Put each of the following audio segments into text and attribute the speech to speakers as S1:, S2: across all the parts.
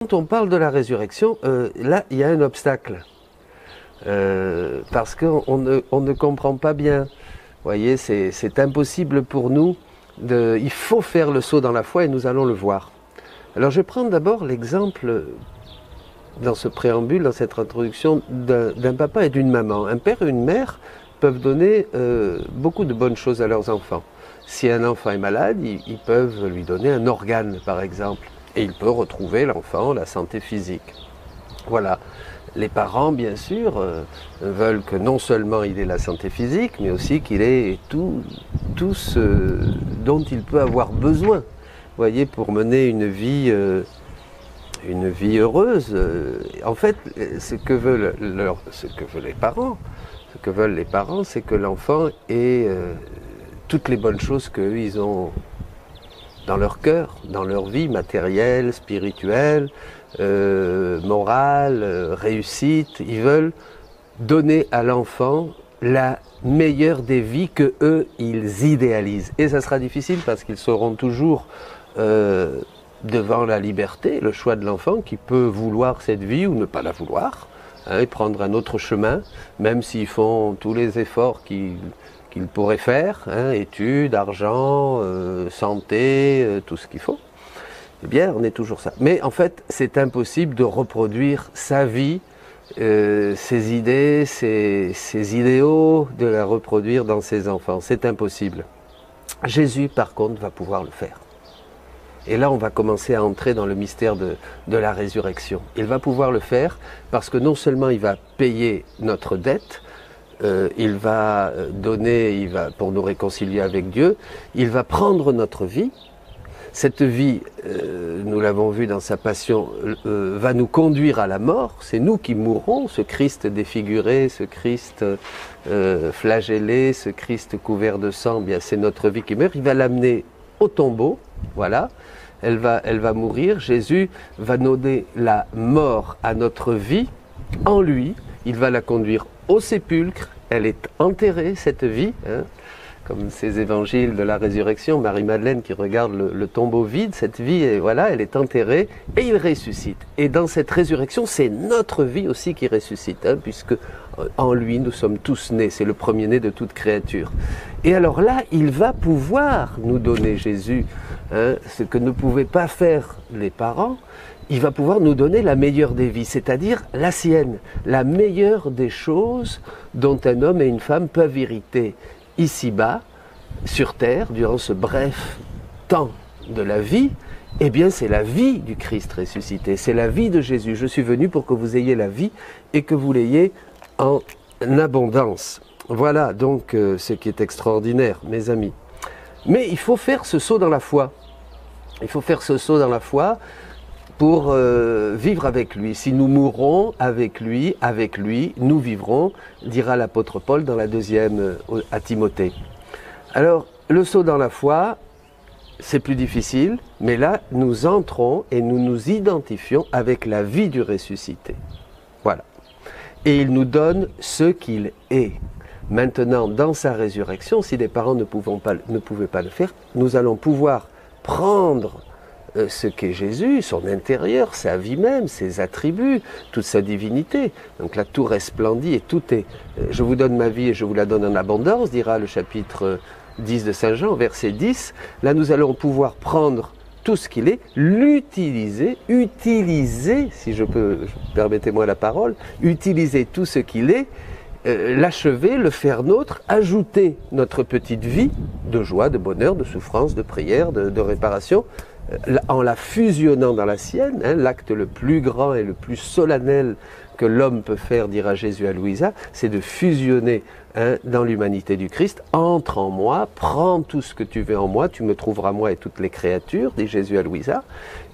S1: Quand on parle de la résurrection, là, il y a un obstacle. Parce qu'on ne comprend pas bien. Vous voyez, c'est impossible pour nous. Il faut faire le saut dans la foi et nous allons le voir. Alors je vais prendre d'abord l'exemple, dans ce préambule, dans cette introduction, d'un papa et d'une maman. Un père et une mère peuvent donner beaucoup de bonnes choses à leurs enfants. Si un enfant est malade, ils peuvent lui donner un organe, par exemple. Et il peut retrouver l'enfant, la santé physique. Voilà. Les parents, bien sûr, veulent que non seulement il ait la santé physique, mais aussi qu'il ait tout ce dont il peut avoir besoin. Vous voyez, pour mener une vie heureuse. En fait, ce que veulent les parents, c'est que l'enfant ait toutes les bonnes choses qu'eux, ils ont dans leur cœur, dans leur vie matérielle, spirituelle, morale, réussite. Ils veulent donner à l'enfant la meilleure des vies que eux, ils idéalisent. Et ça sera difficile parce qu'ils seront toujours devant la liberté, le choix de l'enfant qui peut vouloir cette vie ou ne pas la vouloir, hein, et prendre un autre chemin, même s'ils font tous les efforts qu'ils pourraient faire, hein, études, argent, santé, tout ce qu'il faut. Eh bien, on est toujours ça. Mais en fait, c'est impossible de reproduire sa vie, ses idées, ses idéaux, de la reproduire dans ses enfants. C'est impossible. Jésus, par contre, va pouvoir le faire. Et là, on va commencer à entrer dans le mystère de la résurrection. Il va pouvoir le faire parce que non seulement il va payer notre dette, il va donner, pour nous réconcilier avec Dieu, il va prendre notre vie. Cette vie, nous l'avons vu dans sa passion, va nous conduire à la mort. C'est nous qui mourrons, ce Christ défiguré, ce Christ flagellé, ce Christ couvert de sang, bien c'est notre vie qui meurt. Il va l'amener au tombeau, voilà. Elle va mourir. Jésus va donner la mort à notre vie en lui. Il va la conduire au sépulcre. Elle est enterrée, cette vie, hein, comme ces évangiles de la résurrection, Marie-Madeleine qui regarde le tombeau vide, cette vie, elle est enterrée et il ressuscite. Et dans cette résurrection, c'est notre vie aussi qui ressuscite, hein, puisque en lui, nous sommes tous nés, c'est le premier-né de toute créature. Et alors là, il va pouvoir nous donner, Jésus, hein, ce que ne pouvaient pas faire les parents. Il va pouvoir nous donner la meilleure des vies, c'est-à-dire la sienne, la meilleure des choses dont un homme et une femme peuvent hériter ici-bas, sur terre, durant ce bref temps de la vie. Eh bien, c'est la vie du Christ ressuscité, c'est la vie de Jésus. Je suis venu pour que vous ayez la vie et que vous l'ayez en abondance. Voilà donc ce qui est extraordinaire, mes amis. Mais il faut faire ce saut dans la foi. Il faut faire ce saut dans la foi pour vivre avec lui. Si nous mourrons avec lui, nous vivrons, dira l'apôtre Paul dans la deuxième à Timothée. Alors, le saut dans la foi, c'est plus difficile, mais là, nous entrons et nous nous identifions avec la vie du ressuscité. Voilà. Et il nous donne ce qu'il est. Maintenant, dans sa résurrection, si les parents ne pouvaient pas le faire, nous allons pouvoir prendre ce qu'est Jésus, son intérieur, sa vie même, ses attributs, toute sa divinité. Donc là, tout resplendit et tout est... Je vous donne ma vie et je vous la donne en abondance, dira le chapitre 10 de Saint Jean, verset 10. Là, nous allons pouvoir prendre tout ce qu'il est, l'utiliser, si je peux, permettez-moi la parole, utiliser tout ce qu'il est, l'achever, le faire nôtre, ajouter notre petite vie de joie, de bonheur, de souffrance, de prière, de réparation, en la fusionnant dans la sienne, hein, l'acte le plus grand et le plus solennel que l'homme peut faire, dira Jésus à Louisa, c'est de fusionner, hein, dans l'humanité du Christ. Entre en moi, prends tout ce que tu veux en moi, tu me trouveras moi et toutes les créatures, dit Jésus à Louisa.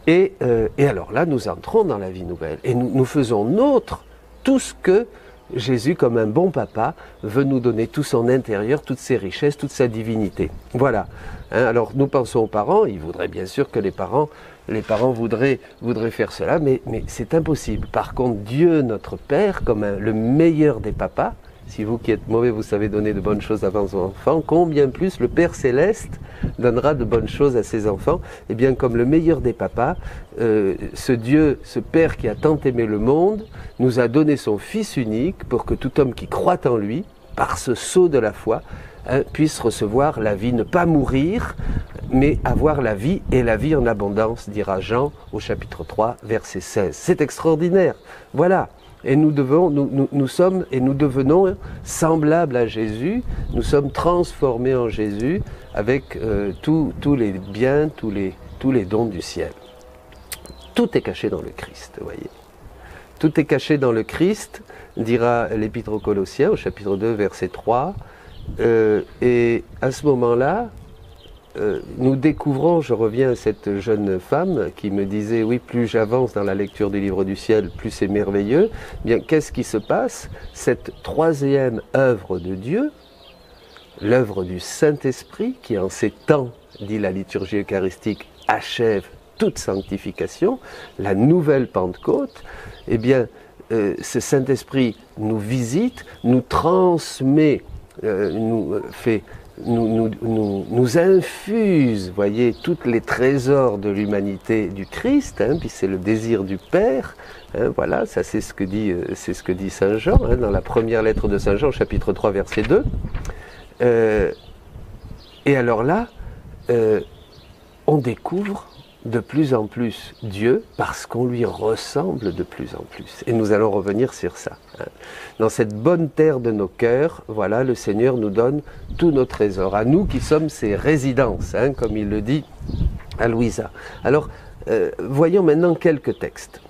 S1: Et alors là, nous entrons dans la vie nouvelle et nous faisons nôtre tout ce que Jésus, comme un bon papa, veut nous donner tout son intérieur, toutes ses richesses, toute sa divinité. Voilà. Hein, alors nous pensons aux parents, ils voudraient bien sûr que les parents voudraient faire cela, mais c'est impossible. Par contre, Dieu, notre Père, comme le meilleur des papas, Si vous qui êtes mauvais, vous savez donner de bonnes choses à vos enfants, combien plus le Père Céleste donnera de bonnes choses à ses enfants. Et bien comme le meilleur des papas, ce Dieu, ce Père qui a tant aimé le monde, nous a donné son Fils unique pour que tout homme qui croit en lui, par ce sceau de la foi, puisse recevoir la vie, ne pas mourir, mais avoir la vie et la vie en abondance, dira Jean au chapitre 3, verset 16. C'est extraordinaire. Voilà. Et nous sommes et nous devenons semblables à Jésus, nous sommes transformés en Jésus avec tous les biens, tous les dons du ciel. Tout est caché dans le Christ, vous voyez. Tout est caché dans le Christ, dira l'Épître aux Colossiens au chapitre 2, verset 3. Et à ce moment-là, nous découvrons, je reviens à cette jeune femme qui me disait, oui, plus j'avance dans la lecture du livre du ciel, plus c'est merveilleux. Bien, qu'est-ce qui se passe? Cette troisième œuvre de Dieu, l'œuvre du Saint-Esprit, qui en ces temps, dit la liturgie eucharistique, achève toute sanctification, la nouvelle Pentecôte, eh bien, ce Saint-Esprit nous visite, nous transmet, nous infuse, voyez, tous les trésors de l'humanité du Christ, puis c'est le désir du Père, voilà, ça c'est ce que dit Saint Jean, dans la première lettre de Saint Jean, chapitre 3, verset 2. Et alors là, on découvre de plus en plus Dieu parce qu'on lui ressemble de plus en plus. Et nous allons revenir sur ça. Dans cette bonne terre de nos cœurs, voilà, le Seigneur nous donne tous nos trésors. À nous qui sommes ses résidences, comme il le dit à Louisa. Alors, voyons maintenant quelques textes.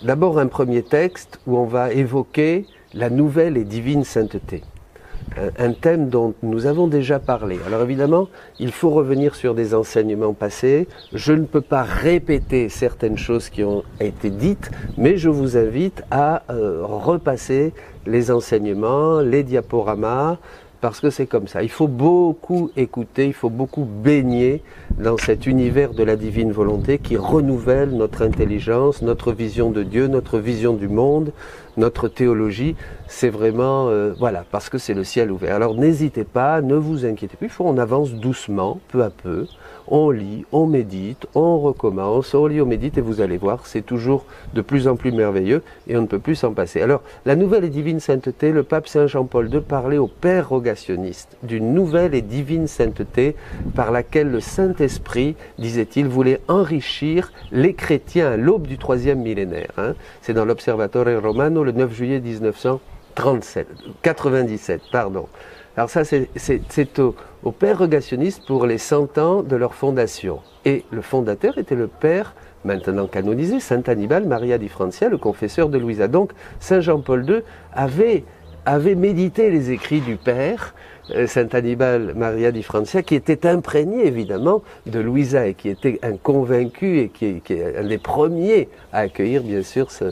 S1: D'abord un premier texte où on va évoquer la nouvelle et divine sainteté. Un thème dont nous avons déjà parlé. Alors évidemment, il faut revenir sur des enseignements passés. Je ne peux pas répéter certaines choses qui ont été dites, mais je vous invite à repasser les enseignements, les diaporamas, parce que c'est comme ça. Il faut beaucoup écouter, il faut beaucoup baigner dans cet univers de la divine volonté qui renouvelle notre intelligence, notre vision de Dieu, notre vision du monde, notre théologie. C'est vraiment, voilà, parce que c'est le ciel ouvert. Alors n'hésitez pas, ne vous inquiétez plus, on avance doucement, peu à peu. On lit, on médite, on recommence, on lit, on médite et vous allez voir, c'est toujours de plus en plus merveilleux et on ne peut plus s'en passer. Alors, la nouvelle et divine sainteté, le pape Saint Jean-Paul II parlait aux pères rogationnistes d'une nouvelle et divine sainteté par laquelle le Saint-Esprit, disait-il, voulait enrichir les chrétiens à l'aube du 3e millénaire. C'est dans l'Observatore Romano le 9 juillet 1997. Alors ça, c'est au père rogationniste pour les 100 ans de leur fondation. Et le fondateur était le père, maintenant canonisé, Saint Annibale Maria di Francia, le confesseur de Louisa. Donc, Saint Jean-Paul II avait médité les écrits du père, Saint Annibale Maria di Francia, qui était imprégné évidemment de Louisa et qui était un convaincu et qui est un des premiers à accueillir bien sûr ce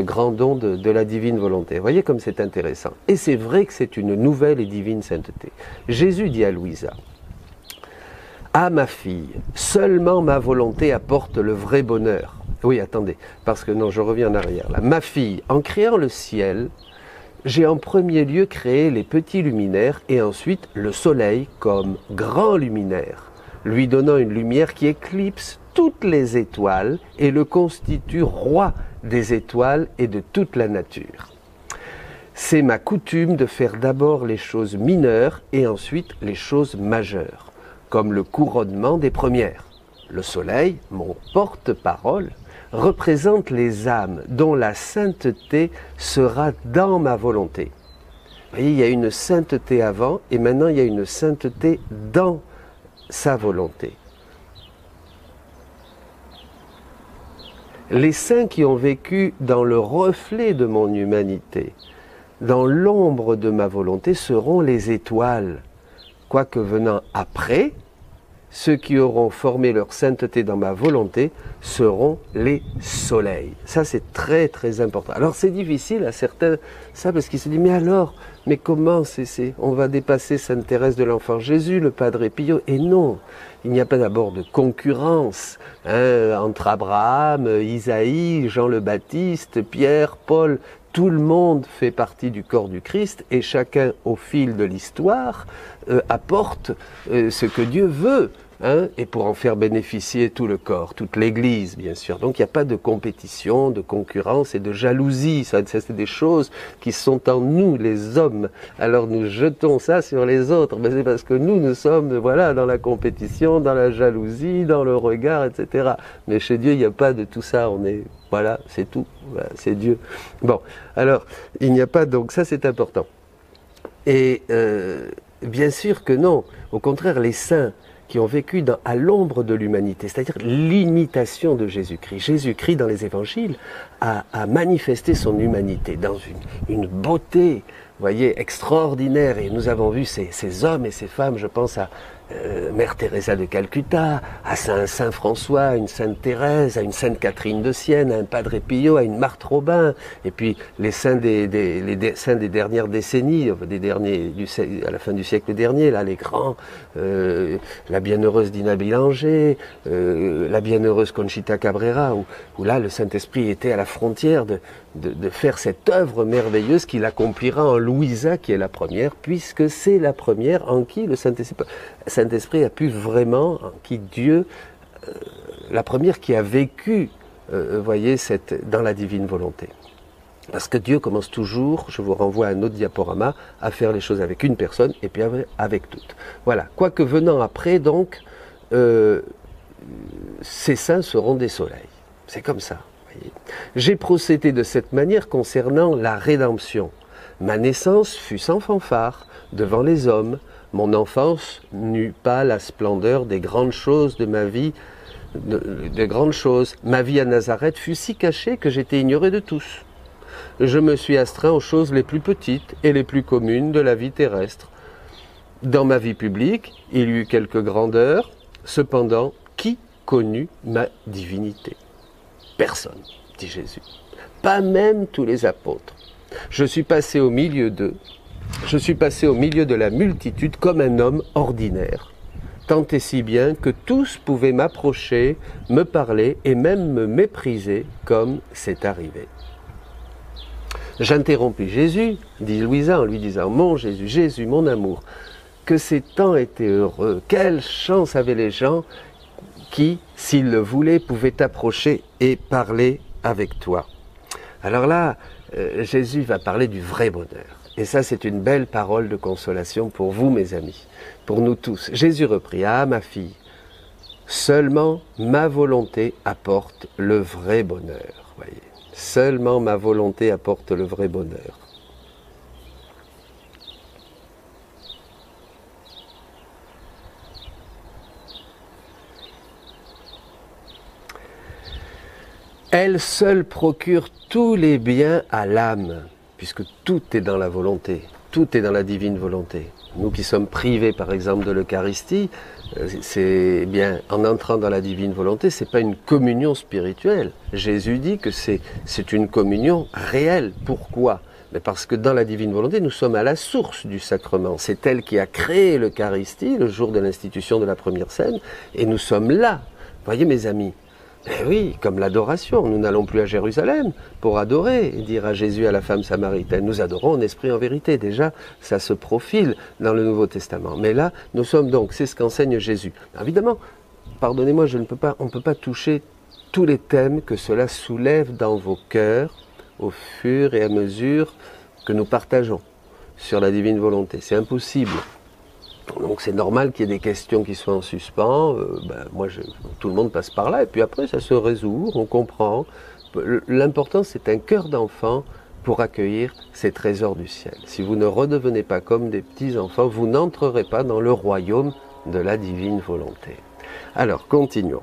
S1: grand don de la divine volonté. Vous voyez comme c'est intéressant. Et c'est vrai que c'est une nouvelle et divine sainteté. Jésus dit à Louisa, « Ah ma fille, seulement ma volonté apporte le vrai bonheur. » Oui, attendez, parce que non, je reviens en arrière là. « Ma fille, en créant le ciel, j'ai en premier lieu créé les petits luminaires et ensuite le soleil comme grand luminaire, lui donnant une lumière qui éclipse toutes les étoiles et le constitue roi des étoiles et de toute la nature. C'est ma coutume de faire d'abord les choses mineures et ensuite les choses majeures, comme le couronnement des premières. Le soleil, mon porte-parole, représente les âmes dont la sainteté sera dans ma volonté. Vous voyez, il y a une sainteté avant et maintenant il y a une sainteté dans sa volonté. Les saints qui ont vécu dans le reflet de mon humanité, dans l'ombre de ma volonté, seront les étoiles. Quoique venant après, ceux qui auront formé leur sainteté dans ma volonté seront les soleils. Ça, c'est très très important. Alors, c'est difficile à certains, ça, parce qu'ils se disent, mais alors, mais comment on va dépasser Sainte Thérèse de l'Enfant Jésus, le Padre Pio? Et non, il n'y a pas d'abord de concurrence entre Abraham, Isaïe, Jean le Baptiste, Pierre, Paul. tout le monde fait partie du corps du Christ et chacun, au fil de l'histoire, apporte ce que Dieu veut, hein, et pour en faire bénéficier tout le corps, toute l'Église, bien sûr. Donc il n'y a pas de compétition, de concurrence et de jalousie. Ça c'est des choses qui sont en nous, les hommes. Alors nous jetons ça sur les autres. Mais c'est parce que nous sommes, voilà, dans la compétition, dans la jalousie, dans le regard, etc. Mais chez Dieu, il n'y a pas de tout ça. On est, voilà, c'est tout. Voilà, c'est Dieu. Bon, alors, il n'y a pas, donc ça c'est important. Et bien sûr que non. Au contraire, les saints qui ont vécu à l'ombre de l'humanité, c'est-à-dire l'imitation de Jésus-Christ. Jésus-Christ, dans les évangiles, a manifesté son humanité dans une beauté, vous voyez, extraordinaire. Et nous avons vu ces hommes et ces femmes, je pense à Mère Teresa de Calcutta, à Saint François, à une Sainte Thérèse, à une Sainte Catherine de Sienne, à un Padre Pio, à une Marthe Robin, et puis les saints les saints des dernières décennies, à la fin du siècle dernier, là, les grands, la bienheureuse Dina Bilanger, la bienheureuse Conchita Cabrera, où là le Saint-Esprit était à la frontière de faire cette œuvre merveilleuse qu'il accomplira en Louisa, qui est la première, puisque c'est la première en qui le Saint-Esprit a pu vraiment, en qui Dieu, la première qui a vécu, voyez, dans la divine volonté. Parce que Dieu commence toujours, je vous renvoie à un autre diaporama, à faire les choses avec une personne et puis avec toutes. Voilà, quoique venant après, donc, ces saints seront des soleils. C'est comme ça. J'ai procédé de cette manière concernant la rédemption. Ma naissance fut sans fanfare devant les hommes. Mon enfance n'eut pas la splendeur des grandes choses de ma vie, des grandes choses. Ma vie à Nazareth fut si cachée que j'étais ignoré de tous. Je me suis astreint aux choses les plus petites et les plus communes de la vie terrestre. Dans ma vie publique, il y eut quelques grandeurs. Cependant, qui connut ma divinité ? Personne, dit Jésus. Pas même tous les apôtres. Je suis passé au milieu d'eux. Je suis passé au milieu de la multitude comme un homme ordinaire, tant et si bien que tous pouvaient m'approcher, me parler et même me mépriser comme c'est arrivé. J'interrompis Jésus, dit Louisa en lui disant « Mon Jésus, Jésus, mon amour, que ces temps étaient heureux, quelle chance avaient les gens qui, s'ils le voulaient, pouvaient t'approcher et parler avec toi. » Alors là, Jésus va parler du vrai bonheur. Et ça, c'est une belle parole de consolation pour vous, mes amis, pour nous tous. Jésus reprit, « Ah, ma fille, seulement ma volonté apporte le vrai bonheur. » Voyez, seulement ma volonté apporte le vrai bonheur. Elle seule procure tous les biens à l'âme, puisque tout est dans la volonté, tout est dans la divine volonté. Nous qui sommes privés, par exemple, de l'Eucharistie, c'est bien, en entrant dans la divine volonté, c'est pas une communion spirituelle. Jésus dit que c'est une communion réelle. Pourquoi ? Mais parce que dans la divine volonté, nous sommes à la source du sacrement. C'est elle qui a créé l'Eucharistie le jour de l'institution de la première scène, et nous sommes là. Voyez, mes amis. Eh oui, comme l'adoration, nous n'allons plus à Jérusalem pour adorer et dire à Jésus à la femme samaritaine, nous adorons en esprit en vérité. Déjà, ça se profile dans le Nouveau Testament. Mais là, nous sommes donc, c'est ce qu'enseigne Jésus. Évidemment, pardonnez-moi, on ne peut pas toucher tous les thèmes que cela soulève dans vos cœurs au fur et à mesure que nous partageons sur la divine volonté. C'est impossible. Donc c'est normal qu'il y ait des questions qui soient en suspens. Tout le monde passe par là et puis après ça se résout, on comprend. L'important c'est un cœur d'enfant pour accueillir ces trésors du ciel. Si vous ne redevenez pas comme des petits enfants, vous n'entrerez pas dans le royaume de la divine volonté. Alors continuons.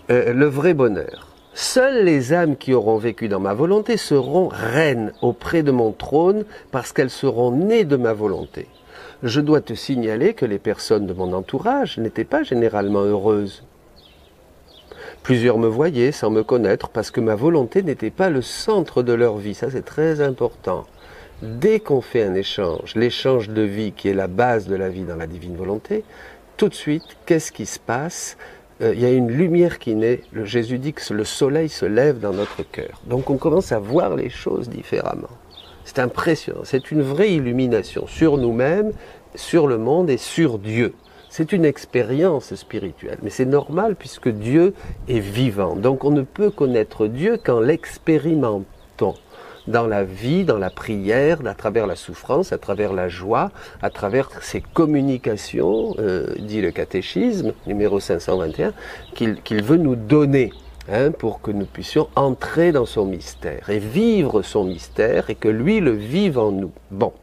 S1: Le vrai bonheur. Seules les âmes qui auront vécu dans ma volonté seront reines auprès de mon trône parce qu'elles seront nées de ma volonté. Je dois te signaler que les personnes de mon entourage n'étaient pas généralement heureuses. Plusieurs me voyaient sans me connaître parce que ma volonté n'était pas le centre de leur vie. Ça, c'est très important. Dès qu'on fait un échange, l'échange de vie qui est la base de la vie dans la divine volonté, tout de suite, qu'est-ce qui se passe ? il y a une lumière qui naît. Jésus dit que le soleil se lève dans notre cœur. Donc on commence à voir les choses différemment. C'est impressionnant, c'est une vraie illumination sur nous-mêmes, sur le monde et sur Dieu. C'est une expérience spirituelle, mais c'est normal puisque Dieu est vivant. Donc on ne peut connaître Dieu qu'en l'expérimentant dans la vie, dans la prière, à travers la souffrance, à travers la joie, à travers ces communications, dit le catéchisme, numéro 521, qu'il veut nous donner. Pour que nous puissions entrer dans son mystère et vivre son mystère et que lui le vive en nous. Bon,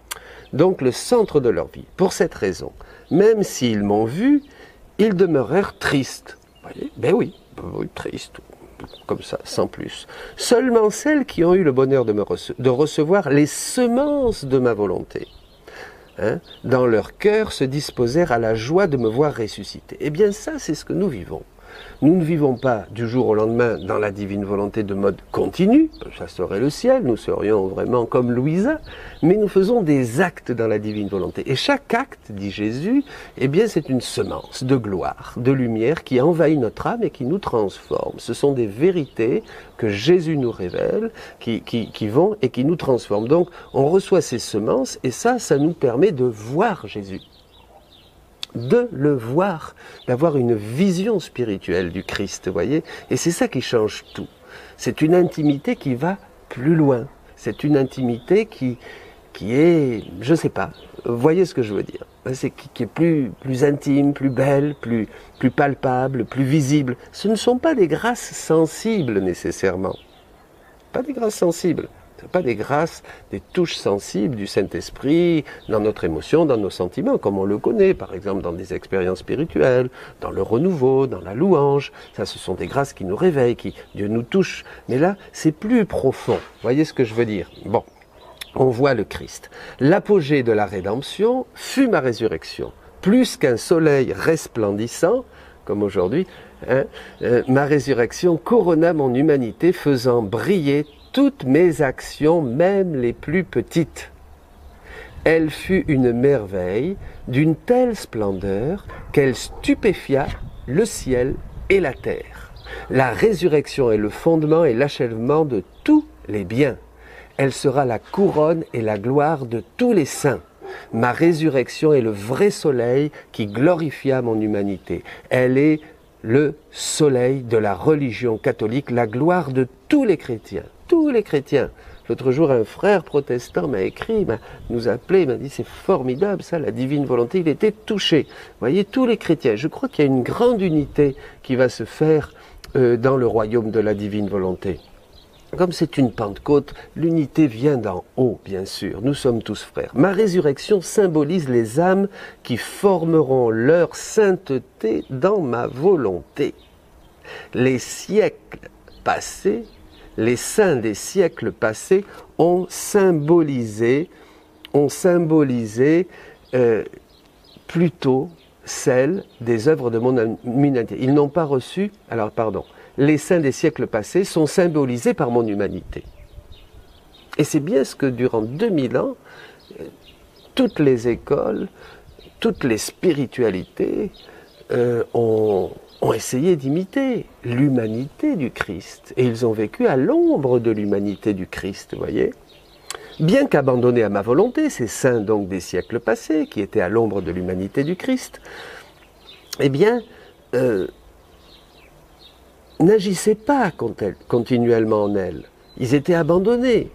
S1: donc le centre de leur vie. Pour cette raison, même s'ils m'ont vu, ils demeurèrent tristes. Vous voyez ? Ben oui, tristes, comme ça, sans plus. Seulement celles qui ont eu le bonheur de recevoir les semences de ma volonté, dans leur cœur se disposèrent à la joie de me voir ressusciter. Eh bien ça, c'est ce que nous vivons. Nous ne vivons pas du jour au lendemain dans la divine volonté de mode continu, ça serait le ciel, nous serions vraiment comme Louisa, mais nous faisons des actes dans la divine volonté. Et chaque acte, dit Jésus, eh bien c'est une semence de gloire, de lumière qui envahit notre âme et qui nous transforme. Ce sont des vérités que Jésus nous révèle, qui vont et qui nous transforment. Donc on reçoit ces semences et ça nous permet de voir Jésus. De le voir, d'avoir une vision spirituelle du Christ, vous voyez, et c'est ça qui change tout. C'est une intimité qui va plus loin, c'est une intimité qui est, je sais pas, vous voyez ce que je veux dire, c'est qui est plus intime, plus belle, plus palpable, plus visible. Ce ne sont pas des grâces sensibles nécessairement, pas des grâces sensibles. Ce pas des grâces, des touches sensibles du Saint-Esprit dans notre émotion, dans nos sentiments, comme on le connaît, par exemple dans des expériences spirituelles, dans le renouveau, dans la louange. Ça, ce sont des grâces qui nous réveillent, qui Dieu nous touche. Mais là, c'est plus profond. Vous voyez ce que je veux dire ? Bon, on voit le Christ. L'apogée de la rédemption fut ma résurrection. Plus qu'un soleil resplendissant, comme aujourd'hui, ma résurrection corona mon humanité, faisant briller toutes mes actions, même les plus petites. Elle fut une merveille d'une telle splendeur qu'elle stupéfia le ciel et la terre. La résurrection est le fondement et l'achèvement de tous les biens. Elle sera la couronne et la gloire de tous les saints. Ma résurrection est le vrai soleil qui glorifia mon humanité. Elle est le soleil de la religion catholique, la gloire de tous les chrétiens. Tous les chrétiens. L'autre jour, un frère protestant m'a écrit, nous a appelé, m'a dit c'est formidable ça, la divine volonté, il était touché. Vous voyez, tous les chrétiens. Je crois qu'il y a une grande unité qui va se faire dans le royaume de la divine volonté. Comme c'est une Pentecôte, l'unité vient d'en haut, bien sûr. Nous sommes tous frères. Ma résurrection symbolise les âmes qui formeront leur sainteté dans ma volonté. Les siècles passés, les saints des siècles passés ont symbolisé plutôt celles des œuvres de mon humanité. Ils n'ont pas reçu, les saints des siècles passés sont symbolisés par mon humanité. Et c'est bien ce que durant 2000 ans, toutes les écoles, toutes les spiritualités ont essayé d'imiter l'humanité du Christ. Et ils ont vécu à l'ombre de l'humanité du Christ, vous voyez. Bien qu'abandonnés à ma volonté, ces saints donc des siècles passés, qui étaient à l'ombre de l'humanité du Christ, eh bien, n'agissaient pas continuellement en elles. Ils étaient abandonnés.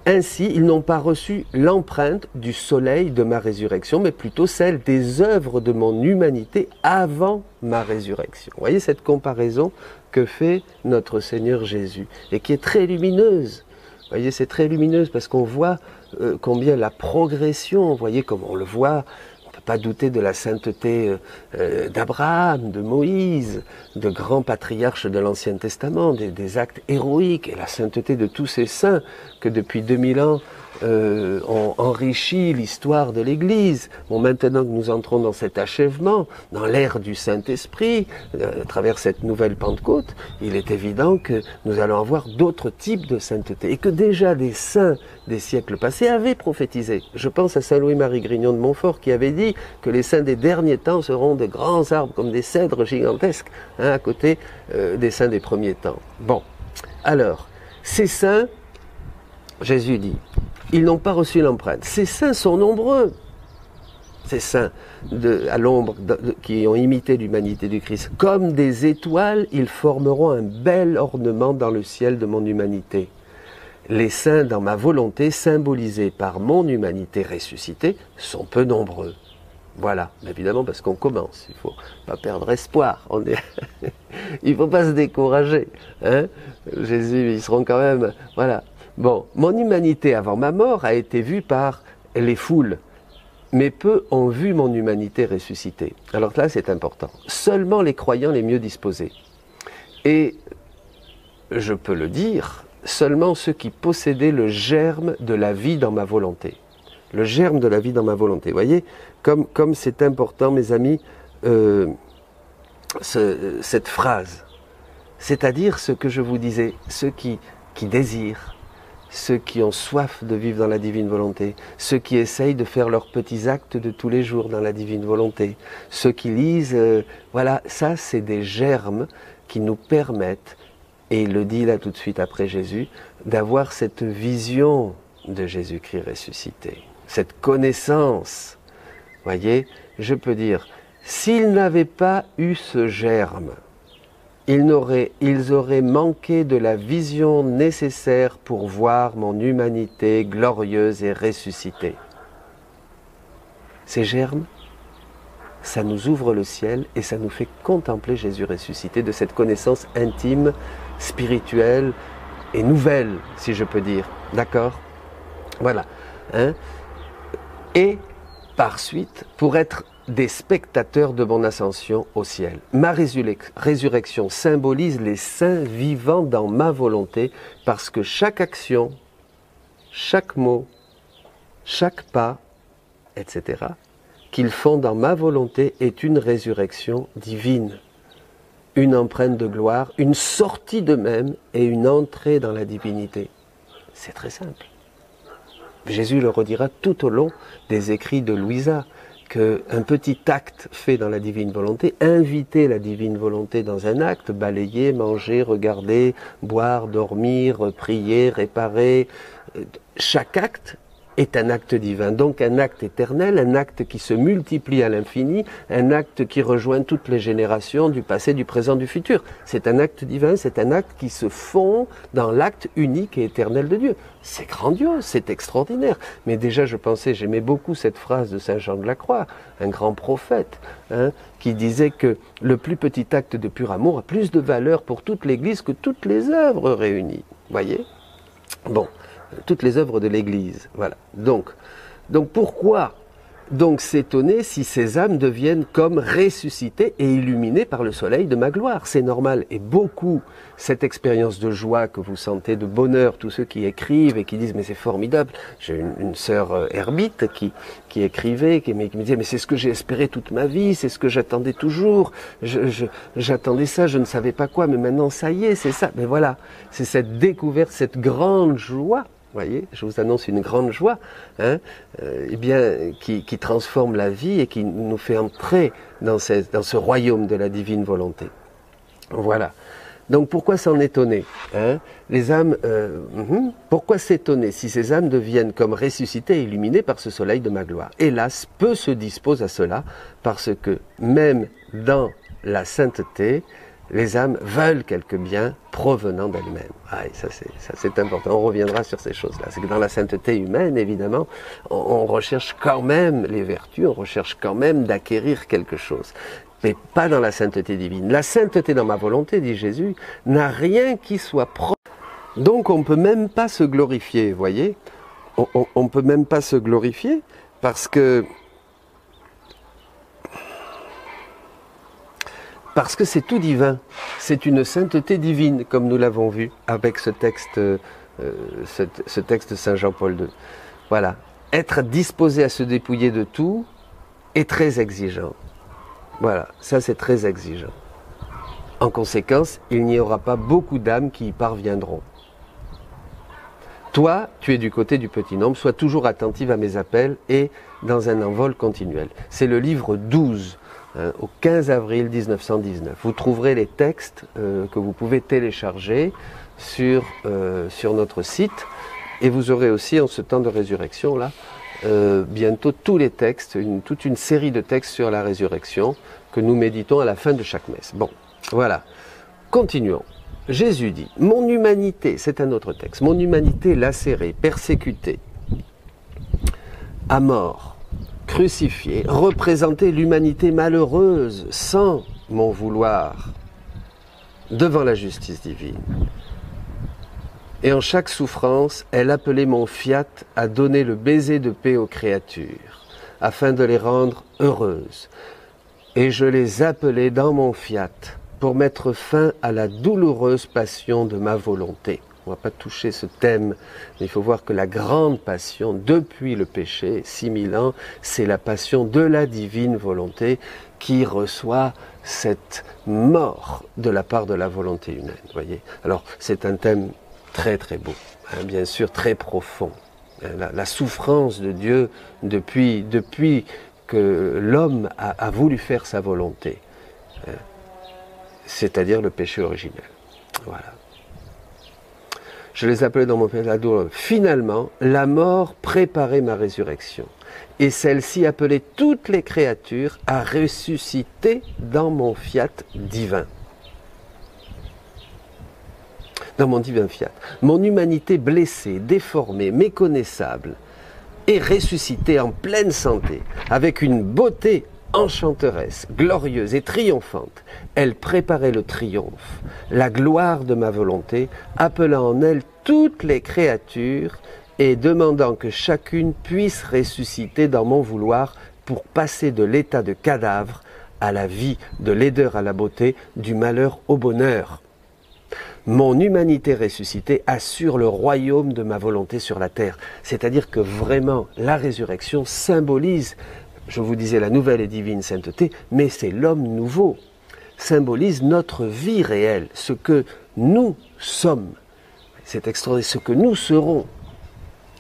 S1: Ainsi, ils n'ont pas reçu l'empreinte du soleil de ma résurrection, mais plutôt celle des œuvres de mon humanité avant ma résurrection. Vous voyez cette comparaison que fait notre Seigneur Jésus, et qui est très lumineuse. Vous voyez, c'est très lumineuse parce qu'on voit combien la progression, vous voyez, comme on le voit, on ne peut pas douter de la sainteté d'Abraham, de Moïse, de grands patriarches de l'Ancien Testament, des actes héroïques, et la sainteté de tous ces saints que depuis 2000 ans ont enrichi l'histoire de l'Église. Bon, maintenant que nous entrons dans cet achèvement, dans l'ère du Saint-Esprit, à travers cette nouvelle Pentecôte, il est évident que nous allons avoir d'autres types de sainteté et que déjà des saints des siècles passés avaient prophétisé. Je pense à saint Louis-Marie Grignon de Montfort qui avait dit que les saints des derniers temps seront de grands arbres comme des cèdres gigantesques, hein, à côté des saints des premiers temps. Bon, alors, ces saints, Jésus dit, ils n'ont pas reçu l'empreinte. Ces saints sont nombreux. Ces saints à l'ombre qui ont imité l'humanité du Christ. Comme des étoiles, ils formeront un bel ornement dans le ciel de mon humanité. Les saints dans ma volonté, symbolisés par mon humanité ressuscitée, sont peu nombreux. Voilà, évidemment parce qu'on commence, il ne faut pas perdre espoir, il ne faut pas se décourager. Hein, Jésus, ils seront quand même... Voilà. Bon, mon humanité avant ma mort a été vue par les foules, mais peu ont vu mon humanité ressuscitée. Alors là, c'est important. Seulement les croyants les mieux disposés. Et, je peux le dire, seulement ceux qui possédaient le germe de la vie dans ma volonté. Le germe de la vie dans ma volonté. Vous voyez, comme c'est important, mes amis, cette phrase. C'est-à-dire ce que je vous disais, ceux qui désirent, ceux qui ont soif de vivre dans la divine volonté, ceux qui essayent de faire leurs petits actes de tous les jours dans la divine volonté, ceux qui lisent, voilà, ça c'est des germes qui nous permettent, et il le dit là tout de suite après Jésus, d'avoir cette vision de Jésus-Christ ressuscité, cette connaissance. Voyez, je peux dire, s'ils n'avaient pas eu ce germe, ils auraient manqué de la vision nécessaire pour voir mon humanité glorieuse et ressuscitée. Ces germes, ça nous ouvre le ciel et ça nous fait contempler Jésus ressuscité, de cette connaissance intime, spirituelle et nouvelle, si je peux dire. D'accord ? Voilà. Hein ? Et par suite, pour être des spectateurs de mon ascension au ciel. Ma résurrection symbolise les saints vivant dans ma volonté, parce que chaque action, chaque mot, chaque pas, etc., qu'ils font dans ma volonté est une résurrection divine, une empreinte de gloire, une sortie d'eux-mêmes et une entrée dans la divinité. C'est très simple. Jésus le redira tout au long des écrits de Louisa, qu'un petit acte fait dans la divine volonté, inviter la divine volonté dans un acte, balayer, manger, regarder, boire, dormir, prier, réparer, chaque acte est un acte divin, donc un acte éternel, un acte qui se multiplie à l'infini, un acte qui rejoint toutes les générations du passé, du présent, du futur. C'est un acte divin, c'est un acte qui se fond dans l'acte unique et éternel de Dieu. C'est grandiose, c'est extraordinaire. Mais déjà, j'aimais beaucoup cette phrase de Saint Jean de la Croix, un grand prophète, hein, qui disait que le plus petit acte de pur amour a plus de valeur pour toute l'Église que toutes les œuvres réunies. Voyez ? Bon. Toutes les œuvres de l'Église. Voilà. Donc pourquoi s'étonner si ces âmes deviennent comme ressuscitées et illuminées par le soleil de ma gloire? C'est normal. Et beaucoup, cette expérience de joie que vous sentez, de bonheur, tous ceux qui écrivent et qui disent mais c'est formidable. J'ai une sœur ermite qui écrivait, qui me disait mais c'est ce que j'ai espéré toute ma vie, c'est ce que j'attendais toujours. J'attendais ça, je ne savais pas quoi, mais maintenant ça y est, c'est ça. Mais voilà, c'est cette découverte, cette grande joie. Voyez, je vous annonce une grande joie, hein, qui transforme la vie et qui nous fait entrer dans ce royaume de la divine volonté. Voilà. Donc pourquoi s'en étonner, hein? Les âmes, pourquoi s'étonner si ces âmes deviennent comme ressuscitées et illuminées par ce soleil de ma gloire? Hélas, peu se disposent à cela, parce que même dans la sainteté, les âmes veulent quelque bien provenant d'elles-mêmes. Ah, ça c'est important. On reviendra sur ces choses-là. C'est que dans la sainteté humaine, évidemment, on recherche quand même les vertus, on recherche quand même d'acquérir quelque chose. Mais pas dans la sainteté divine. La sainteté dans ma volonté, dit Jésus, n'a rien qui soit propre. Donc on ne peut même pas se glorifier, vous voyez. On ne peut même pas se glorifier parce que c'est tout divin, c'est une sainteté divine, comme nous l'avons vu avec ce texte ce texte de Saint Jean-Paul II. Voilà. Être disposé à se dépouiller de tout est très exigeant. Voilà, ça c'est très exigeant. En conséquence, il n'y aura pas beaucoup d'âmes qui y parviendront. Toi, tu es du côté du petit nombre, sois toujours attentive à mes appels et dans un envol continuel. C'est le livre 12, au 15 avril 1919. Vous trouverez les textes que vous pouvez télécharger sur notre site et vous aurez aussi en ce temps de résurrection là, bientôt tous les textes, toute une série de textes sur la résurrection que nous méditons à la fin de chaque messe. Bon, voilà. Continuons. Jésus dit, mon humanité, c'est un autre texte, mon humanité lacérée, persécutée, à mort, crucifiée, représentait l'humanité malheureuse sans mon vouloir devant la justice divine. Et en chaque souffrance, elle appelait mon fiat à donner le baiser de paix aux créatures, afin de les rendre heureuses. Et je les appelais dans mon fiat pour mettre fin à la douloureuse passion de ma volonté. On ne va pas toucher ce thème, mais il faut voir que la grande passion, depuis le péché, 6000 ans, c'est la passion de la divine volonté qui reçoit cette mort de la part de la volonté humaine. Voyez. Alors, c'est un thème très très beau, hein, bien sûr très profond. La souffrance de Dieu depuis que l'homme a voulu faire sa volonté, hein, c'est-à-dire le péché originel. Voilà. Je les appelais dans mon pédagogue. Finalement, la mort préparait ma résurrection. Et celle-ci appelait toutes les créatures à ressusciter dans mon fiat divin. Dans mon divin fiat. Mon humanité blessée, déformée, méconnaissable, est ressuscitée en pleine santé, avec une beauté enchanteresse, glorieuse et triomphante. Elle préparait le triomphe, la gloire de ma volonté, appelant en elle toutes les créatures et demandant que chacune puisse ressusciter dans mon vouloir pour passer de l'état de cadavre à la vie, de laideur à la beauté, du malheur au bonheur. Mon humanité ressuscitée assure le royaume de ma volonté sur la terre. C'est-à-dire que vraiment, la résurrection symbolise, je vous disais, la nouvelle et divine sainteté, mais c'est l'homme nouveau, symbolise notre vie réelle, ce que nous sommes. C'est extraordinaire, ce que nous serons.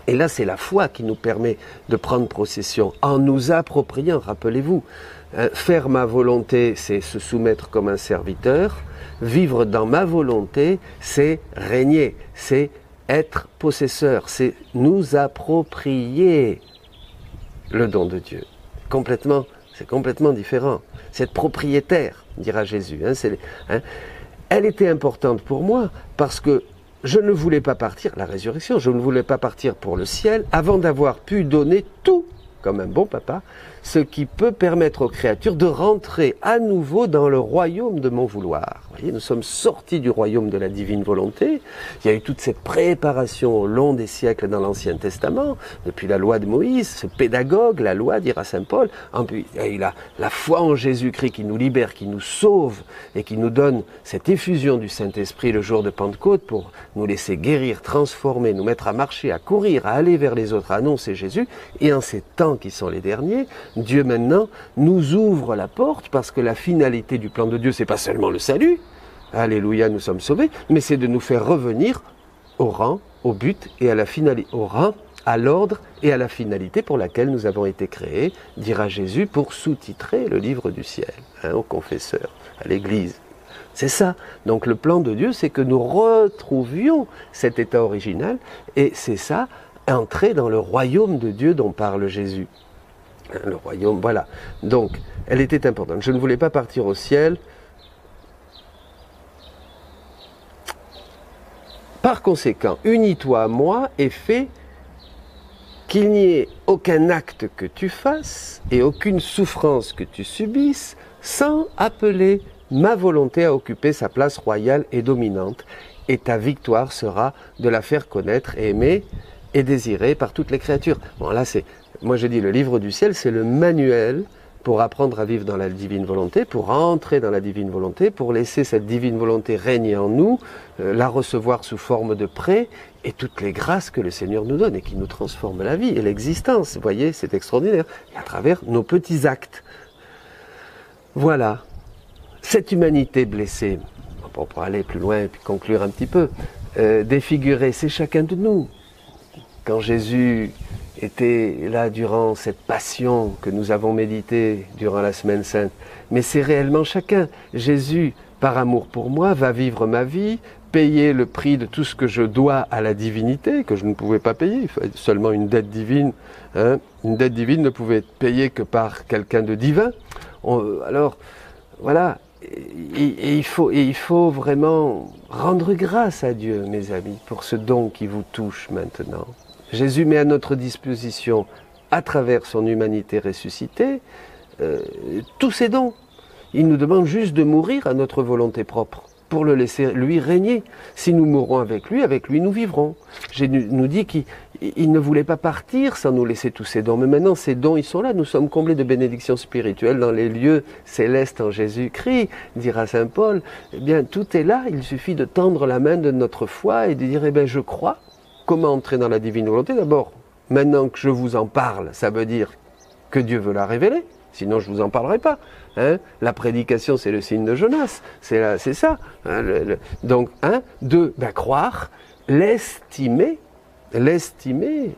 S1: Et là, c'est la foi qui nous permet de prendre possession, en nous appropriant, rappelez-vous. Faire ma volonté, c'est se soumettre comme un serviteur. Vivre dans ma volonté, c'est régner, c'est être possesseur, c'est nous approprier le don de Dieu. C'est complètement différent. C'est être propriétaire, dira Jésus. Elle était importante pour moi parce que je ne voulais pas partir, la résurrection, je ne voulais pas partir pour le ciel avant d'avoir pu donner tout, comme un bon papa, ce qui peut permettre aux créatures de rentrer à nouveau dans le royaume de mon vouloir. Vous voyez, nous sommes sortis du royaume de la divine volonté. Il y a eu toute cette préparation au long des siècles dans l'Ancien Testament, depuis la loi de Moïse, ce pédagogue, la loi, dira saint Paul. Il y a eu la foi en Jésus-Christ qui nous libère, qui nous sauve et qui nous donne cette effusion du Saint-Esprit le jour de Pentecôte pour nous laisser guérir, transformer, nous mettre à marcher, à courir, à aller vers les autres, à annoncer Jésus. Et en ces temps qui sont les derniers, Dieu maintenant nous ouvre la porte parce que la finalité du plan de Dieu, c'est pas seulement le salut, alléluia, nous sommes sauvés, mais c'est de nous faire revenir au rang, au but et à la finalité, au rang, à l'ordre et à la finalité pour laquelle nous avons été créés, dira Jésus, pour sous-titrer le livre du ciel, aux confesseurs, à l'Église. C'est ça. Donc le plan de Dieu, c'est que nous retrouvions cet état original et c'est ça, entrer dans le royaume de Dieu dont parle Jésus. Le royaume, voilà. Donc, elle était importante. Je ne voulais pas partir au ciel. Par conséquent, unis-toi à moi et fais qu'il n'y ait aucun acte que tu fasses et aucune souffrance que tu subisses sans appeler ma volonté à occuper sa place royale et dominante. Et ta victoire sera de la faire connaître et aimer et désirée par toutes les créatures. Bon, là, moi je dis le livre du ciel, c'est le manuel pour apprendre à vivre dans la divine volonté, pour entrer dans la divine volonté, pour laisser cette divine volonté régner en nous, la recevoir sous forme de prêt, et toutes les grâces que le Seigneur nous donne et qui nous transforment la vie et l'existence. Vous voyez, c'est extraordinaire. Et à travers nos petits actes. Voilà. Cette humanité blessée, pour aller plus loin et puis conclure un petit peu, défigurée, c'est chacun de nous. Quand Jésus était là durant cette passion que nous avons méditée durant la Semaine Sainte, mais c'est réellement chacun. Jésus, par amour pour moi, va vivre ma vie, payer le prix de tout ce que je dois à la divinité, que je ne pouvais pas payer, il fallait seulement une dette divine. Hein. Une dette divine ne pouvait être payée que par quelqu'un de divin. Alors, voilà, et il faut vraiment rendre grâce à Dieu, mes amis, pour ce don qui vous touche maintenant. Jésus met à notre disposition, à travers son humanité ressuscitée, tous ses dons. Il nous demande juste de mourir à notre volonté propre, pour le laisser lui régner. Si nous mourrons avec lui nous vivrons. Jésus nous dit qu'il ne voulait pas partir sans nous laisser tous ces dons. Mais maintenant, ces dons, ils sont là. Nous sommes comblés de bénédictions spirituelles dans les lieux célestes en Jésus-Christ, dira saint Paul. Eh bien, tout est là. Il suffit de tendre la main de notre foi et de dire, eh bien, je crois. Comment entrer dans la divine volonté? D'abord, maintenant que je vous en parle, ça veut dire que Dieu veut la révéler. Sinon, je ne vous en parlerai pas. Hein. La prédication, c'est le signe de Jonas. C'est ça. Hein, donc, deux, croire, l'estimer,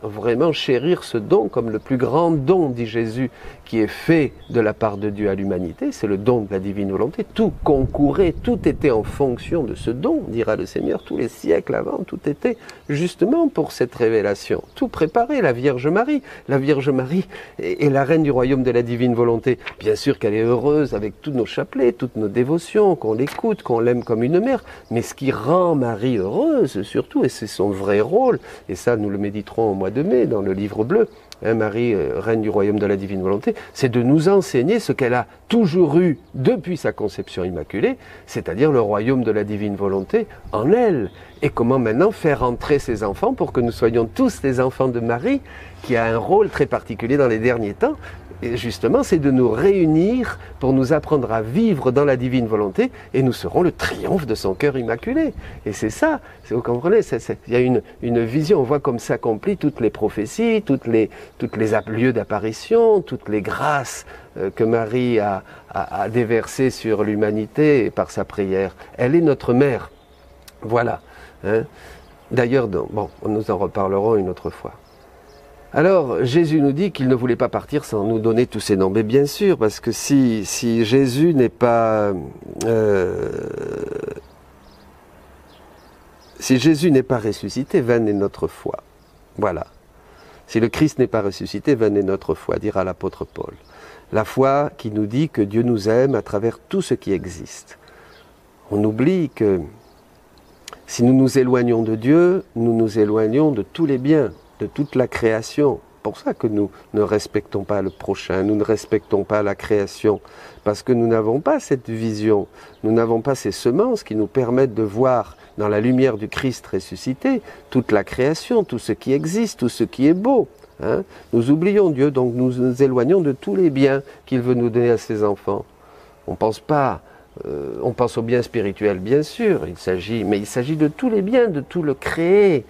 S1: vraiment chérir ce don comme le plus grand don, dit Jésus, qui est fait de la part de Dieu à l'humanité. C'est le don de la divine volonté. Tout concourait, tout était en fonction de ce don, dira le Seigneur. Tous les siècles avant, tout était justement pour cette révélation. Tout préparé, la Vierge Marie. La Vierge Marie est la reine du royaume de la divine volonté. Bien sûr qu'elle est heureuse avec tous nos chapelets, toutes nos dévotions, qu'on l'écoute, qu'on l'aime comme une mère. Mais ce qui rend Marie heureuse, surtout, et c'est son vrai rôle, et ça nous le méditerons au mois de mai dans le livre bleu, hein, Marie, reine du royaume de la divine volonté, c'est de nous enseigner ce qu'elle a toujours eu depuis sa conception immaculée, c'est-à-dire le royaume de la divine volonté en elle. Et comment maintenant faire entrer ses enfants pour que nous soyons tous les enfants de Marie, qui a un rôle très particulier dans les derniers temps. Et justement, c'est de nous réunir pour nous apprendre à vivre dans la divine volonté, et nous serons le triomphe de son cœur immaculé. Et c'est ça, vous comprenez, il y a une vision, on voit comme s'accomplissent toutes les prophéties, toutes les lieux d'apparition, toutes les grâces que Marie a déversées sur l'humanité par sa prière. Elle est notre mère. Voilà. Hein. D'ailleurs, bon, nous en reparlerons une autre fois. Alors, Jésus nous dit qu'il ne voulait pas partir sans nous donner tous ses noms. Mais bien sûr, parce que si Jésus n'est pas... si Jésus n'est pas ressuscité, vaine est notre foi. Voilà. Si le Christ n'est pas ressuscité, vaine est notre foi, dira l'apôtre Paul. La foi qui nous dit que Dieu nous aime à travers tout ce qui existe. On oublie que si nous nous éloignons de Dieu, nous nous éloignons de tous les biens, de toute la création. C'est pour ça que nous ne respectons pas le prochain, nous ne respectons pas la création, parce que nous n'avons pas cette vision, nous n'avons pas ces semences qui nous permettent de voir dans la lumière du Christ ressuscité toute la création, tout ce qui existe, tout ce qui est beau. Hein. Nous oublions Dieu, donc nous nous éloignons de tous les biens qu'il veut nous donner à ses enfants. On pense au bien spirituel, bien sûr, mais il s'agit de tous les biens, de tout le créé.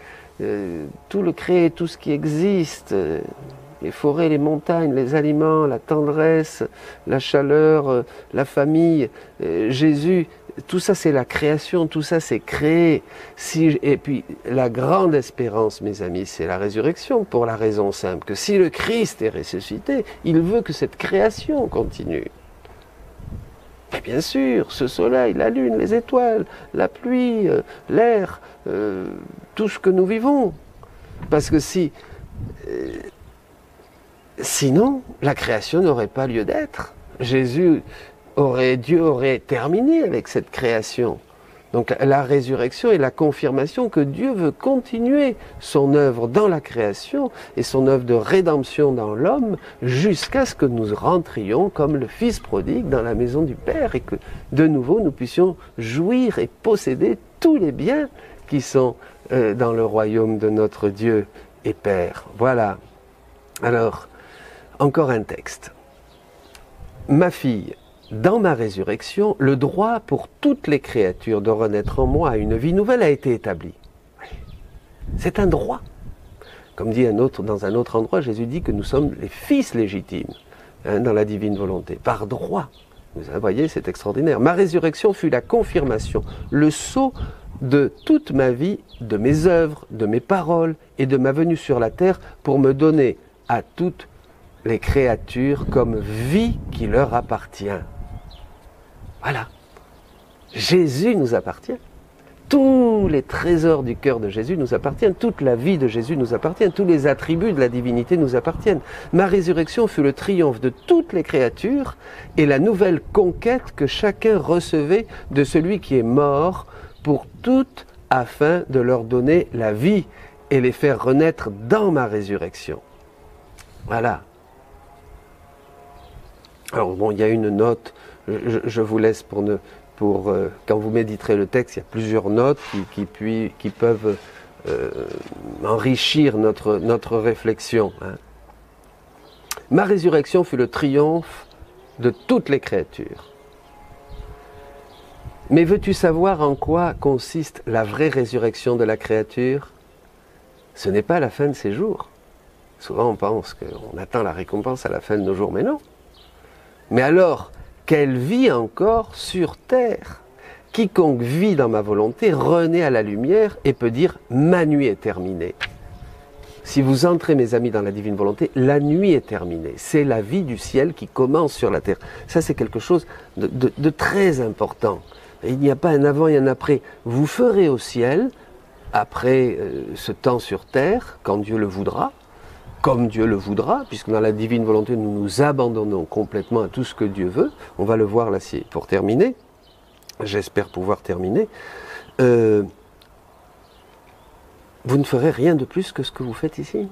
S1: Tout ce qui existe, les forêts, les montagnes, les aliments, la tendresse, la chaleur, la famille, Jésus, tout ça c'est la création, tout ça c'est créé. Et puis la grande espérance, mes amis, c'est la résurrection, pour la raison simple que si le Christ est ressuscité, il veut que cette création continue. Et bien sûr, ce soleil, la lune, les étoiles, la pluie, l'air, tout ce que nous vivons. Parce que sinon, la création n'aurait pas lieu d'être. Dieu aurait terminé avec cette création. Donc la résurrection est la confirmation que Dieu veut continuer son œuvre dans la création et son œuvre de rédemption dans l'homme jusqu'à ce que nous rentrions comme le Fils prodigue dans la maison du Père et que de nouveau nous puissions jouir et posséder tous les biens qui sont dans le royaume de notre Dieu et Père. Voilà. Alors, encore un texte. ma fille, dans ma résurrection, le droit pour toutes les créatures de renaître en moi à une vie nouvelle a été établi. C'est un droit. Comme dit dans un autre endroit, Jésus dit que nous sommes les fils légitimes dans la divine volonté, par droit. Vous voyez, c'est extraordinaire. Ma résurrection fut la confirmation, le sceau de toute ma vie, de mes œuvres, de mes paroles et de ma venue sur la terre pour me donner à toutes les créatures comme vie qui leur appartient. Voilà. Jésus nous appartient. Tous les trésors du cœur de Jésus nous appartiennent. Toute la vie de Jésus nous appartient. Tous les attributs de la divinité nous appartiennent. Ma résurrection fut le triomphe de toutes les créatures et la nouvelle conquête que chacun recevait de celui qui est mort pour toutes afin de leur donner la vie et les faire renaître dans ma résurrection. Voilà. Alors bon, il y a une note, je vous laisse quand vous méditerez le texte, il y a plusieurs notes qui peuvent enrichir notre réflexion. Hein. Ma résurrection fut le triomphe de toutes les créatures. Mais veux-tu savoir en quoi consiste la vraie résurrection de la créature? Ce n'est pas la fin de ses jours. Souvent on pense qu'on attend la récompense à la fin de nos jours, mais non. Mais alors, qu'elle vit encore sur terre. Quiconque vit dans ma volonté renaît à la lumière et peut dire « ma nuit est terminée ». Si vous entrez, mes amis, dans la divine volonté, la nuit est terminée. C'est la vie du ciel qui commence sur la terre. Ça, c'est quelque chose de très important. Il n'y a pas un avant et un après. Vous ferez au ciel, après ce temps sur terre, quand Dieu le voudra, comme Dieu le voudra, puisque dans la divine volonté, nous nous abandonnons complètement à tout ce que Dieu veut. On va le voir là, pour terminer. J'espère pouvoir terminer. Vous ne ferez rien de plus que ce que vous faites ici.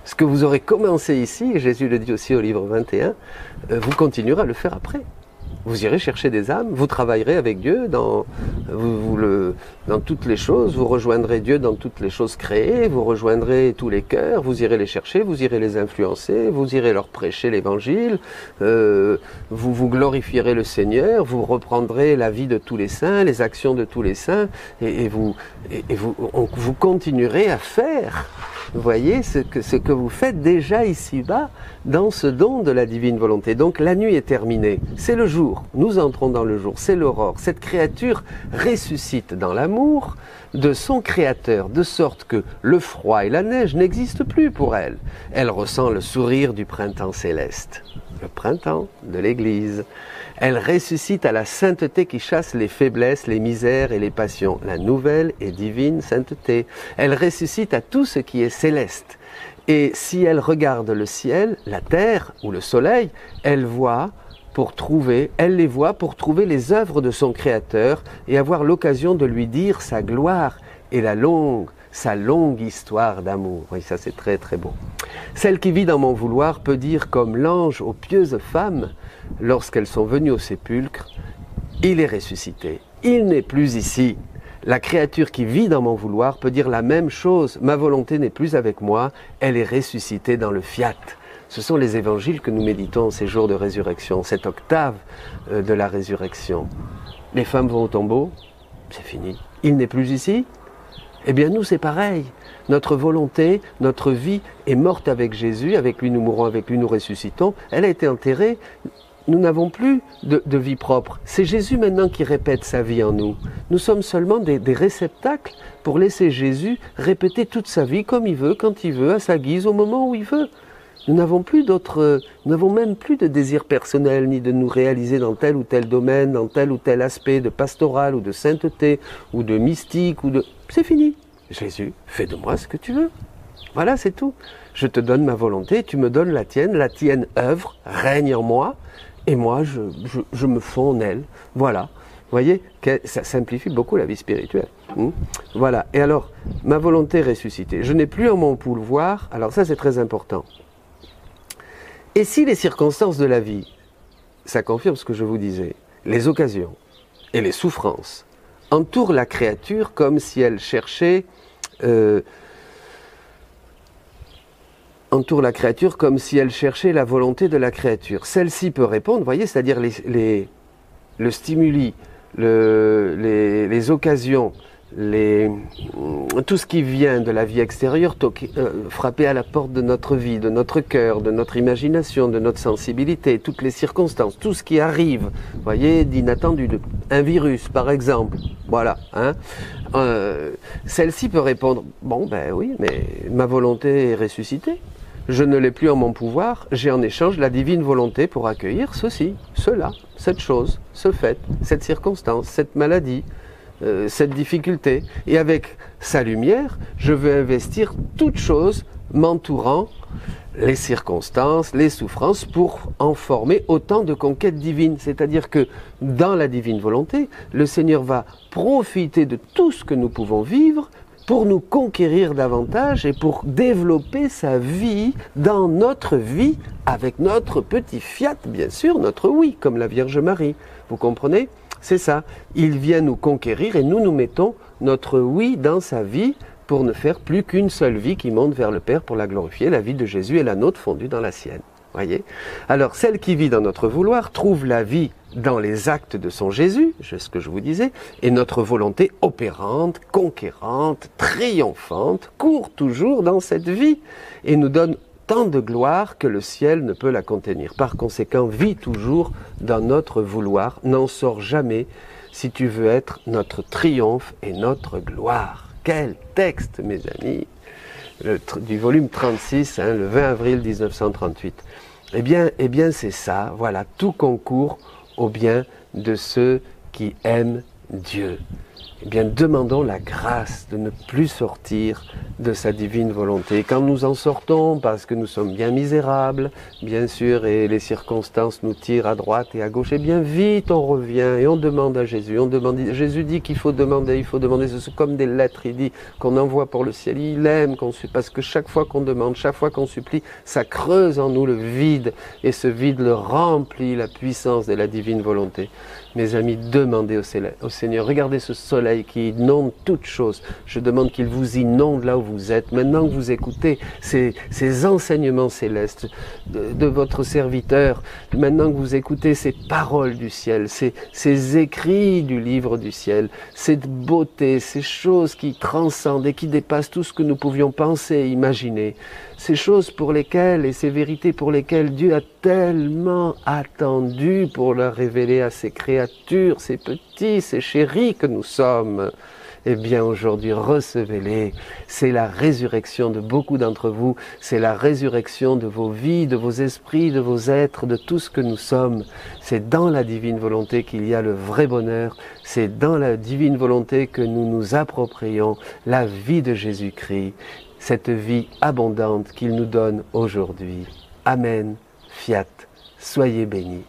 S1: Ce que vous aurez commencé ici, et Jésus le dit aussi au livre 21, vous continuerez à le faire après. Vous irez chercher des âmes, vous travaillerez avec Dieu dans toutes les choses, vous rejoindrez Dieu dans toutes les choses créées, vous rejoindrez tous les cœurs, vous irez les chercher, vous irez les influencer, vous irez leur prêcher l'évangile, vous glorifierez le Seigneur, vous reprendrez la vie de tous les saints, les actions de tous les saints, et vous continuerez à faire. Vous voyez ce que vous faites déjà ici-bas dans ce don de la divine volonté. Donc la nuit est terminée, c'est le jour, nous entrons dans le jour, c'est l'aurore. Cette créature ressuscite dans l'amour de son Créateur, de sorte que le froid et la neige n'existent plus pour elle. Elle ressent le sourire du printemps céleste, le printemps de l'Église. Elle ressuscite à la sainteté qui chasse les faiblesses, les misères et les passions, la nouvelle et divine sainteté. Elle ressuscite à tout ce qui est céleste. Et si elle regarde le ciel, la terre ou le soleil, elle les voit pour trouver les œuvres de son Créateur et avoir l'occasion de lui dire sa gloire et sa longue histoire d'amour. Oui, ça c'est très très beau. Celle qui vit dans mon vouloir peut dire comme l'ange aux pieuses femmes, lorsqu'elles sont venues au sépulcre, il est ressuscité, il n'est plus ici. La créature qui vit dans mon vouloir peut dire la même chose, ma volonté n'est plus avec moi, elle est ressuscitée dans le fiat. Ce sont les évangiles que nous méditons en ces jours de résurrection, cette octave de la résurrection. Les femmes vont au tombeau, c'est fini. Il n'est plus ici. Eh bien nous c'est pareil. Notre volonté, notre vie est morte avec Jésus, avec lui nous mourons, avec lui nous ressuscitons. Elle a été enterrée. Nous n'avons plus de vie propre. C'est Jésus maintenant qui répète sa vie en nous. Nous sommes seulement des réceptacles pour laisser Jésus répéter toute sa vie comme il veut, quand il veut, à sa guise, au moment où il veut. Nous n'avons même plus de désir personnel, ni de nous réaliser dans tel ou tel domaine, dans tel ou tel aspect de pastoral, ou de sainteté, ou de mystique, C'est fini. Jésus, fais de moi ce que tu veux. Voilà, c'est tout. Je te donne ma volonté, tu me donnes la tienne œuvre, règne en moi, et moi, je me fonds en elle. Voilà. Vous voyez, ça simplifie beaucoup la vie spirituelle. Voilà. Et alors, ma volonté ressuscitée. Je n'ai plus en mon pouvoir. Alors ça, c'est très important. Et si les circonstances de la vie, ça confirme ce que je vous disais, les occasions et les souffrances entourent la créature comme si elle cherchait entoure la créature comme si elle cherchait la volonté de la créature. Celle-ci peut répondre, vous voyez, c'est-à-dire le stimuli, les occasions, tout ce qui vient de la vie extérieure, frapper à la porte de notre vie, de notre cœur, de notre imagination, de notre sensibilité, toutes les circonstances, tout ce qui arrive, vous voyez, d'inattendu, un virus par exemple, voilà, hein. Celle-ci peut répondre, bon ben oui, mais ma volonté est ressuscitée. Je ne l'ai plus en mon pouvoir, j'ai en échange la divine volonté pour accueillir ceci, cela, cette chose, ce fait, cette circonstance, cette maladie, cette difficulté. Et avec sa lumière, je veux investir toute chose m'entourant, les circonstances, les souffrances, pour en former autant de conquêtes divines. C'est-à-dire que dans la divine volonté, le Seigneur va profiter de tout ce que nous pouvons vivre pour nous conquérir davantage et pour développer sa vie dans notre vie, avec notre petit fiat, bien sûr, notre oui, comme la Vierge Marie. Vous comprenez? C'est ça. Il vient nous conquérir et nous mettons notre oui dans sa vie pour ne faire plus qu'une seule vie qui monte vers le Père pour la glorifier. La vie de Jésus est la nôtre fondue dans la sienne. Voyez? Alors, celle qui vit dans notre vouloir trouve la vie dans les actes de son Jésus, ce que je vous disais, et notre volonté opérante, conquérante, triomphante, court toujours dans cette vie et nous donne tant de gloire que le ciel ne peut la contenir. Par conséquent, vis toujours dans notre vouloir, n'en sors jamais si tu veux être notre triomphe et notre gloire. Quel texte, mes amis, du volume 36, hein, le 20 avril 1938. Eh bien c'est ça, voilà, tout concourt au bien de ceux qui aiment Dieu. Eh bien, demandons la grâce de ne plus sortir de sa divine volonté. Quand nous en sortons, parce que nous sommes bien misérables, bien sûr, et les circonstances nous tirent à droite et à gauche, eh bien, vite on revient et on demande à Jésus. Jésus dit qu'il faut demander, c'est comme des lettres, il dit qu'on envoie pour le ciel. Il aime parce que chaque fois qu'on demande, chaque fois qu'on supplie, ça creuse en nous le vide, et ce vide le remplit la puissance de la divine volonté. Mes amis, demandez au Seigneur, regardez ce soleil qui inonde toutes choses. Je demande qu'il vous inonde là où vous êtes. Maintenant que vous écoutez ces enseignements célestes de votre serviteur, maintenant que vous écoutez ces paroles du ciel, ces écrits du livre du ciel, cette beauté, ces choses qui transcendent et qui dépassent tout ce que nous pouvions penser et imaginer, ces choses pour lesquelles et ces vérités pour lesquelles Dieu a tellement attendu pour leur révéler à ses créatures, ces petits, ces chéris que nous sommes. Eh bien aujourd'hui, recevez-les. C'est la résurrection de beaucoup d'entre vous, c'est la résurrection de vos vies, de vos esprits, de vos êtres, de tout ce que nous sommes. C'est dans la divine volonté qu'il y a le vrai bonheur, c'est dans la divine volonté que nous nous approprions la vie de Jésus-Christ, cette vie abondante qu'il nous donne aujourd'hui. Amen, fiat, soyez bénis.